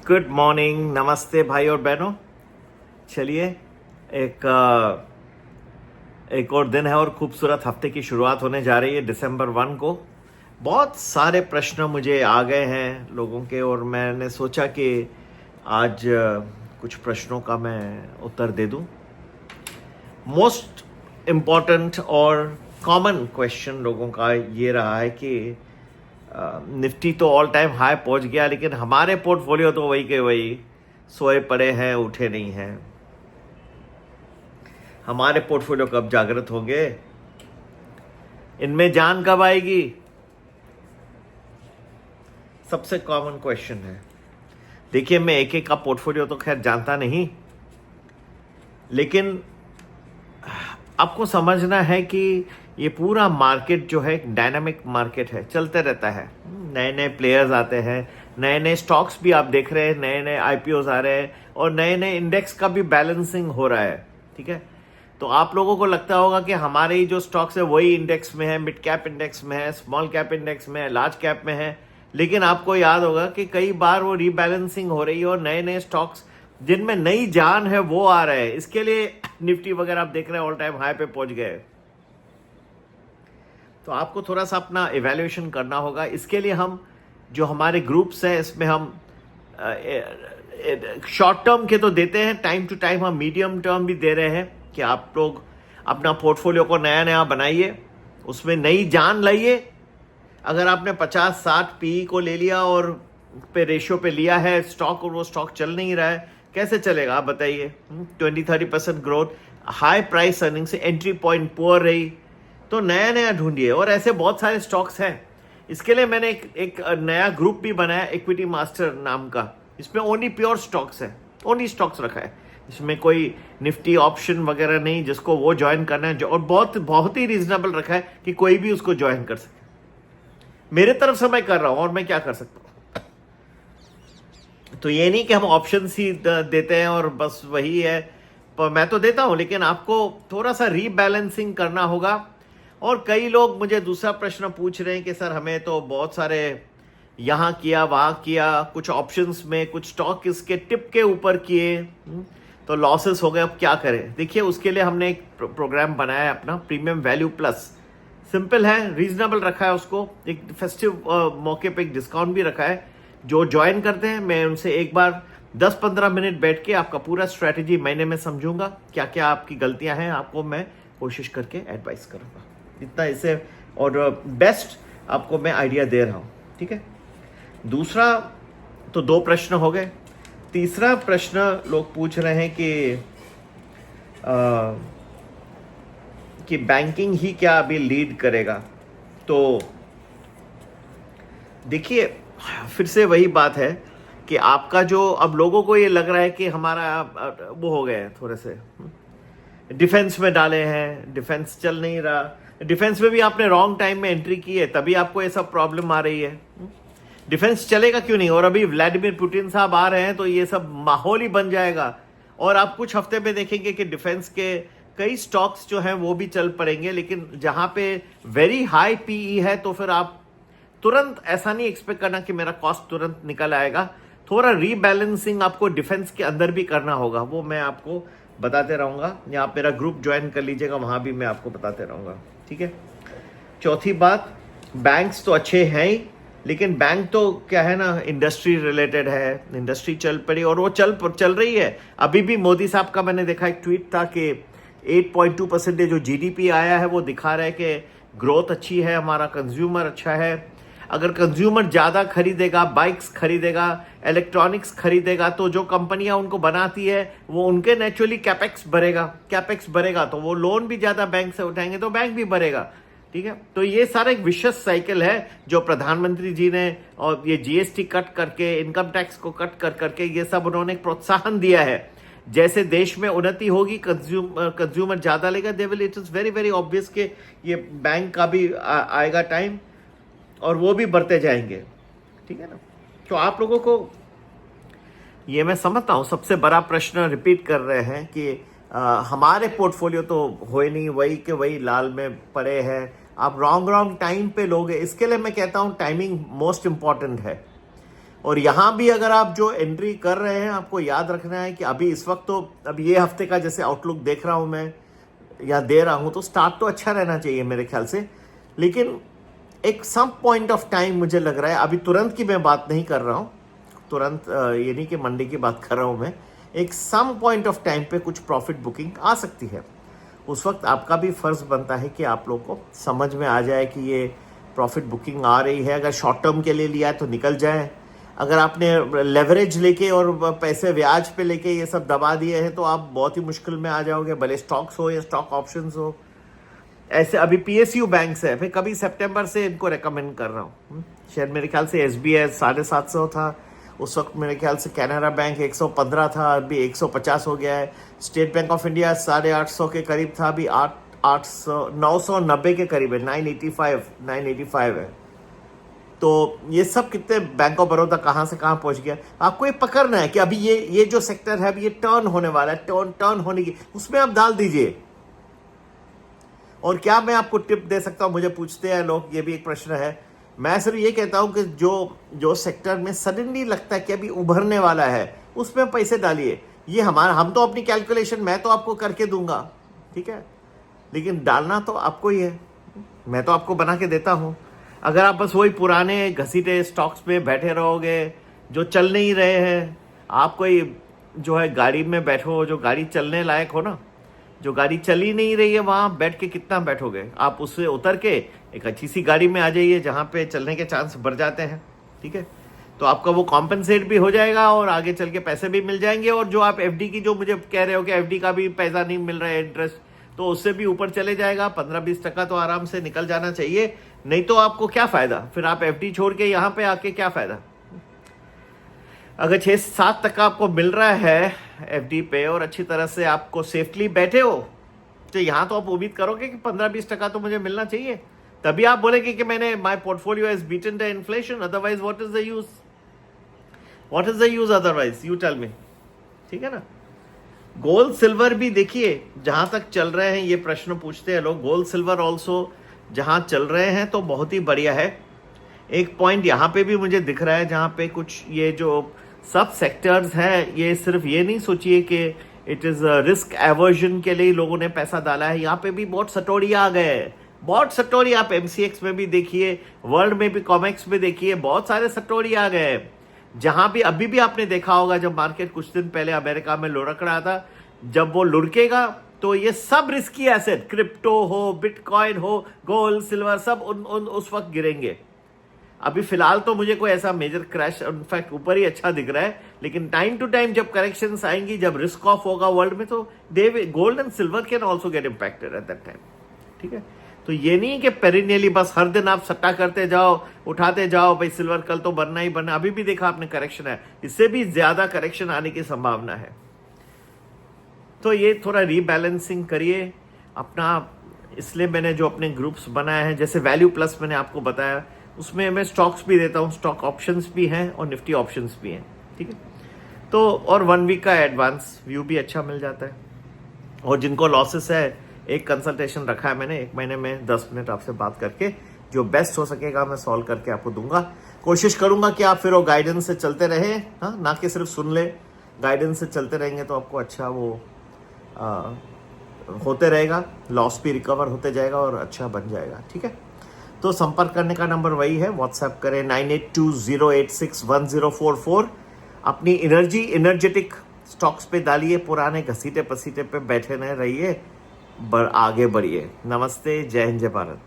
Good morning, नमस्ते भाई और बहनों। चलिए एक और दिन है और खूबसूरत हफ्ते की शुरुआत होने जा रही है दिसंबर 1 को। बहुत सारे प्रश्न मुझे आ गए हैं लोगों के और मैंने सोचा कि आज कुछ प्रश्नों का मैं उत्तर दे दूं। मोस्ट इम्पॉर्टेंट और कॉमन क्वेश्चन लोगों का ये रहा है कि निफ्टी तो ऑल टाइम हाई पहुंच गया, लेकिन हमारे पोर्टफोलियो तो वही के वही सोए पड़े हैं, उठे नहीं हैं। हमारे पोर्टफोलियो कब जागृत होंगे, इनमें जान कब आएगी, सबसे कॉमन क्वेश्चन है। देखिए, मैं एक एक का पोर्टफोलियो तो खैर जानता नहीं, लेकिन आपको समझना है कि ये पूरा मार्केट जो है एक डायनामिक मार्केट है, चलते रहता है। नए नए प्लेयर्स आते हैं, नए नए स्टॉक्स भी आप देख रहे हैं, नए नए आईपीओज आ रहे हैं और नए नए इंडेक्स का भी बैलेंसिंग हो रहा है। ठीक है, तो आप लोगों को लगता होगा कि हमारे ही जो स्टॉक्स है वही इंडेक्स में है, मिड कैप इंडेक्स में है, स्मॉल कैप इंडेक्स में है, लार्ज कैप में है, लेकिन आपको याद होगा कि कई बार वो रीबैलेंसिंग हो रही है और नए नए स्टॉक्स जिनमें नई जान है वो आ रहे हैं। इसके लिए निफ्टी वगैरह आप देख रहे हैं ऑल टाइम हाई पे पहुंच गए। तो आपको थोड़ा सा अपना इवैल्यूएशन करना होगा। इसके लिए हम जो हमारे ग्रुप्स हैं इसमें हम शॉर्ट टर्म के तो देते हैं, टाइम टू टाइम हम मीडियम टर्म भी दे रहे हैं कि आप लोग अपना पोर्टफोलियो को नया नया बनाइए, उसमें नई जान लाइए। अगर आपने 50-60 पीई को ले लिया और पे रेशियो पे लिया है स्टॉक और वो स्टॉक चल नहीं रहा है, कैसे चलेगा आप बताइए। 20-30% ग्रोथ, हाई प्राइस अर्निंग से एंट्री पॉइंट पुअर रही, तो नया नया ढूंढिए। और ऐसे बहुत सारे स्टॉक्स हैं। इसके लिए मैंने एक नया ग्रुप भी बनाया, इक्विटी मास्टर नाम का। इसमें ओनली प्योर स्टॉक्स है, ओनली स्टॉक्स रखा है। इसमें कोई निफ्टी ऑप्शन वगैरह नहीं, जिसको वो ज्वाइन करना है। और बहुत ही रीजनेबल रखा है कि कोई भी उसको ज्वाइन कर सके। मेरे तरफ से मैं कर रहा हूं और मैं क्या कर सकता हूं। तो ये नहीं कि हम ऑप्शन ही देते हैं और बस वही है, पर मैं तो देता हूं, लेकिन आपको थोड़ा सा रीबैलेंसिंग करना होगा। और कई लोग मुझे दूसरा प्रश्न पूछ रहे हैं कि सर हमें तो बहुत सारे यहाँ किया वहाँ किया, कुछ ऑप्शंस में कुछ स्टॉक इसके टिप के ऊपर किए तो लॉसेस हो गए, अब क्या करें। देखिए, उसके लिए हमने एक प्रोग्राम बनाया है अपना, प्रीमियम वैल्यू प्लस। सिंपल है, रीजनेबल रखा है उसको, एक फेस्टिव मौके पे एक डिस्काउंट भी रखा है। जो ज्वाइन करते हैं मैं उनसे एक बार 10-15 मिनट बैठ के आपका पूरा स्ट्रैटेजी महीने में समझूंगा, क्या क्या आपकी गलतियां हैं, आपको मैं कोशिश करके एडवाइस करूंगा। इतना इसे और बेस्ट आपको मैं आइडिया दे रहा हूं। ठीक है, दूसरा तो 2 प्रश्न हो गए। तीसरा प्रश्न लोग पूछ रहे हैं कि बैंकिंग ही क्या अभी लीड करेगा। तो देखिए, फिर से वही बात है कि आपका जो अब लोगों को ये लग रहा है कि हमारा वो हो गए थोड़े से डिफेंस में डाले हैं, डिफेंस चल नहीं रहा। डिफेंस में भी आपने रॉन्ग टाइम में एंट्री की है, तभी आपको ये सब प्रॉब्लम आ रही है। डिफेंस चलेगा क्यों नहीं, और अभी व्लादिमीर पुतिन साहब आ रहे हैं तो ये सब माहौल ही बन जाएगा। और आप कुछ हफ्ते में देखेंगे कि डिफेंस के कई स्टॉक्स जो हैं वो भी चल पड़ेंगे, लेकिन जहां पे वेरी हाई पीई है तो फिर आप तुरंत ऐसा नहीं एक्सपेक्ट करना कि मेरा कॉस्ट तुरंत निकल आएगा। थोड़ा रीबैलेंसिंग आपको डिफेंस के अंदर भी करना होगा, वो मैं आपको बताते रहूंगा। या आप मेरा ग्रुप ज्वाइन कर लीजिएगा, वहां भी मैं आपको बताते रहूंगा। ठीक है, चौथी बात, बैंक्स तो अच्छे हैं ही, लेकिन बैंक तो क्या है ना, इंडस्ट्री रिलेटेड है। इंडस्ट्री चल पड़ी और वो चल रही है। अभी भी मोदी साहब का मैंने देखा एक ट्वीट था कि 8.2% जो जीडीपी आया है वो दिखा रहा है कि ग्रोथ अच्छी है, हमारा कंज्यूमर अच्छा है। अगर कंज्यूमर ज़्यादा खरीदेगा, बाइक्स खरीदेगा, इलेक्ट्रॉनिक्स खरीदेगा, तो जो कंपनियां उनको बनाती है वो उनके नेचुरली कैपेक्स भरेगा तो वो लोन भी ज़्यादा बैंक से उठाएंगे तो बैंक भी भरेगा। ठीक है, तो ये सारा एक विशेष साइकिल है जो प्रधानमंत्री जी ने, और ये जीएसटी कट करके, इनकम टैक्स को कट करके ये सब उन्होंने प्रोत्साहन दिया है। जैसे देश में उन्नति होगी, कंज्यूमर ज़्यादा लेगा, it is very very obvious कि ये बैंक का भी आएगा टाइम और वो भी बढ़ते जाएंगे। ठीक है ना, तो आप लोगों को ये मैं समझता हूँ सबसे बड़ा प्रश्न रिपीट कर रहे हैं कि हमारे पोर्टफोलियो तो हो ही नहीं, वही के वही लाल में पड़े हैं, आप रॉन्ग टाइम पे लोगे। इसके लिए मैं कहता हूँ टाइमिंग मोस्ट इंपॉर्टेंट है। और यहाँ भी अगर आप जो एंट्री कर रहे हैं, आपको याद रखना है कि अभी इस वक्त तो अब ये हफ्ते का जैसे आउटलुक देख रहा हूँ मैं या दे रहा हूँ, तो स्टार्ट तो अच्छा रहना चाहिए मेरे ख्याल से, लेकिन एक सम पॉइंट ऑफ टाइम मुझे लग रहा है, अभी तुरंत की मैं बात नहीं कर रहा हूँ, तुरंत ये नहीं कि मंडी की बात कर रहा हूँ मैं, एक सम पॉइंट ऑफ टाइम पे कुछ प्रॉफिट बुकिंग आ सकती है। उस वक्त आपका भी फर्ज बनता है कि आप लोग को समझ में आ जाए कि ये प्रॉफिट बुकिंग आ रही है। अगर शॉर्ट टर्म के लिए लिया है तो निकल जाए, अगर आपने लेवरेज लेके और पैसे ब्याज पे लेके ये सब दबा दिए हैं तो आप बहुत ही मुश्किल में आ जाओगे, भले स्टॉक्स हो या स्टॉक ऑप्शंस हो। ऐसे अभी PSU बैंक्स है, फिर कभी सितंबर से इनको रेकमेंड कर रहा हूँ। शायद मेरे ख्याल से SBI 750 था उस वक्त, मेरे ख्याल से कैनरा बैंक 115 था, अभी 150 हो गया है। स्टेट बैंक ऑफ इंडिया 850 के करीब था, अभी 990 के करीब है, 985 है। तो ये सब कितने, बैंक ऑफ बड़ौदा कहाँ से कहाँ पहुंच गया। आपको ये पकड़ना है कि अभी ये जो सेक्टर है अभी ये टर्न होने वाला है, टर्न होने की, उसमें आप डाल दीजिए। और क्या मैं आपको टिप दे सकता हूं, मुझे पूछते हैं लोग, ये भी एक प्रश्न है। मैं सिर्फ ये कहता हूं कि जो सेक्टर में सडनली लगता है कि अभी उभरने वाला है उसमें पैसे डालिए। ये हम तो अपनी कैलकुलेशन मैं तो आपको करके दूंगा, ठीक है, लेकिन डालना तो आपको ही है, मैं तो आपको बना के देता हूं। अगर आप बस वही पुराने घसीटे स्टॉक्स पे बैठे रहोगे जो चल नहीं रहे हैं, आप कोई जो है गाड़ी में बैठो, जो गाड़ी चलने लायक हो ना, जो गाड़ी चली नहीं रही है वहां बैठ के कितना बैठोगे, आप उससे उतर के एक अच्छी सी गाड़ी में आ जाइए जहां पे चलने के चांस बढ़ जाते हैं, ठीक है। तो आपका वो कॉम्पनसेट भी हो जाएगा और आगे चल के पैसे भी मिल जाएंगे। और जो आप FD की जो मुझे कह रहे हो कि FD का भी पैसा नहीं मिल रहा है इंटरेस्ट, तो उससे भी ऊपर चले जाएगा, 15-20% तो आराम से निकल जाना चाहिए। नहीं तो आपको क्या फायदा, फिर आप FD छोड़ के यहाँ पे आके क्या फायदा। अगर 6-7% आपको मिल रहा है FD पे और अच्छी तरह से आपको सेफली बैठे हो, तो यहाँ तो आप उम्मीद करोगे कि 15-20% तो मुझे मिलना चाहिए, तभी आप बोलेंगे कि मैंने my portfolio has beaten the inflation. Otherwise what is the use, what is the use otherwise, you tell me, ठीक है ना। गोल्ड सिल्वर भी देखिए जहां तक चल रहे हैं, ये प्रश्न पूछते हैं लोग, गोल्ड सिल्वर ऑल्सो जहां चल रहे हैं तो बहुत ही बढ़िया है। एक पॉइंट यहाँ पे भी मुझे दिख रहा है जहां पे कुछ ये जो सब सेक्टर्स हैं, ये सिर्फ ये नहीं सोचिए कि इट इज रिस्क एवर्जन के लिए लोगों ने पैसा डाला है, यहाँ पे भी बहुत सटोरी आ गए हैं, बहुत सटोरी। आप MCX में भी देखिए, वर्ल्ड में भी, कॉमेक्स में देखिए, बहुत सारे सटोरी आ गए हैं। जहां भी अभी भी आपने देखा होगा जब मार्केट कुछ दिन पहले अमेरिका में लुढ़क रहा था, जब वो लुढ़केगा तो ये सब रिस्की एसेट, क्रिप्टो हो, बिटकॉइन हो, गोल्ड सिल्वर, सब उस वक्त गिरेंगे। अभी फिलहाल तो मुझे कोई ऐसा मेजर क्रैश, इनफैक्ट ऊपर ही अच्छा दिख रहा है, लेकिन टाइम टू टाइम जब करेक्शंस आएंगी, जब रिस्क ऑफ होगा वर्ल्ड में, तो gold and silver can also get impacted at that time, ठीक है। तो ये नहीं कि पेरिनियली बस हर दिन आप सट्टा करते जाओ, उठाते जाओ, भाई सिल्वर कल तो बनना ही बनना। अभी भी देखा आपने करेक्शन है, इससे भी ज्यादा करेक्शन आने की संभावना है। तो ये थोड़ा रीबैलेंसिंग करिए अपना, इसलिए मैंने जो अपने ग्रुप्स बनाए हैं, जैसे वैल्यू प्लस मैंने आपको बताया, उसमें मैं स्टॉक्स भी देता हूँ, स्टॉक ऑप्शंस भी हैं और निफ्टी ऑप्शंस भी हैं, ठीक है। तो और 1 वीक का एडवांस व्यू भी अच्छा मिल जाता है। और जिनको लॉसेस है, एक कंसल्टेशन रखा है मैंने, 1 महीने में 10 मिनट आपसे बात करके जो बेस्ट हो सकेगा मैं सॉल्व करके आपको दूंगा। कोशिश करूंगा कि आप फिर वो गाइडेंस से चलते रहे, हाँ, ना कि सिर्फ सुन ले। गाइडेंस से चलते रहेंगे तो आपको अच्छा वो होते रहेगा, लॉस भी रिकवर होते जाएगा और अच्छा बन जाएगा, ठीक है। तो संपर्क करने का नंबर वही है, व्हाट्सएप करें 9820861044। अपनी एनर्जेटिक स्टॉक्स पे डालिए, पुराने घसीटे पसीटे पे बैठे न रहिए, आगे बढ़िए। नमस्ते, जय हिंद, जय भारत।